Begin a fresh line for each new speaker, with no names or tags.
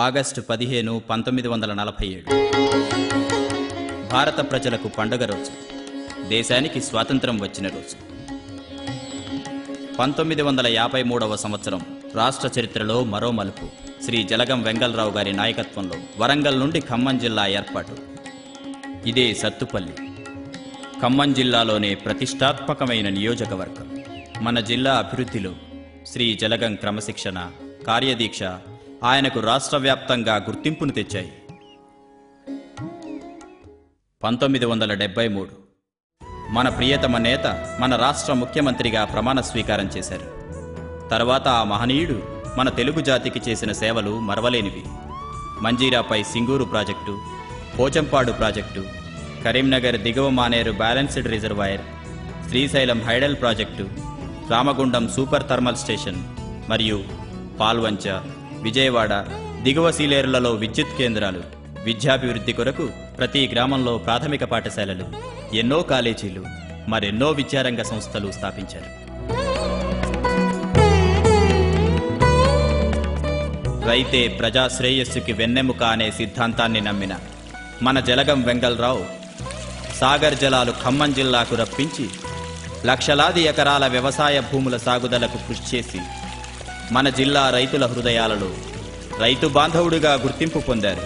August 15, 1947 భారత ప్రజలకు పండుగ రోజు, దేశానికి స్వాతంత్రం వచ్చిన రోజు. 1953వ సంవత్సరం రాష్ట్ర చరిత్రలో మరో మలుపు. శ్రీ జలగం వెంగళరావు గారి నాయకత్వంలో వరంగల్ నుండి ఖమ్మం జిల్లా ఏర్పాటు. ఇదే సత్తుపల్లి, ఖమ్మం జిల్లాలోనే ప్రతిష్టాత్మకమైన నియోజకవర్గం. మన జిల్లా అభివృద్ధిలో శ్రీ జలగం క్రమశిక్షణ, కార్యదీక్ష ఆయనకు రాష్ట్ర వ్యాప్తంగా గుర్తింపును తెచ్చాయి. 1973 మన ప్రియతమ నేత మన రాష్ట్ర ముఖ్యమంత్రిగా ప్రమాణ స్వీకారం చేశారు. తర్వాత ఆ మహనీయుడు మన తెలుగు జాతికి చేసిన సేవలు మరవలేనివి. మంజీరాపై సింగూరు ప్రాజెక్టు, పోచంపాడు ప్రాజెక్టు, కరీంనగర్ దిగువ Maneru balanced reservoir, Srisailam hydel project, Ramagundam super thermal station మరియు పాల్వంచ, విజయవాడ దిగువ సీలేరులలో విద్యుత్ కేంద్రాలు, విద్యాభివృద్ధి కొరకు ప్రతి గ్రామంలో ప్రాథమిక పాఠశాలలు, ఎన్నో కాలేజీలు, మరెన్నో విద్యారంగ సంస్థలు స్థాపించారు. రైతే ప్రజా శ్రేయస్సుకి వెన్నెముక అనే సిద్ధాంతాన్ని నమ్మిన మన జలగం వెంగళరావు సాగర్ జలాలు ఖమ్మం జిల్లాకు రప్పించి లక్షలాది ఎకరాల వ్యవసాయ భూముల సాగుదలకు కృషి చేసి మన జిల్లా రైతుల హృదయాలలో రైతు బాంధవుడిగా గుర్తింపు పొందారు.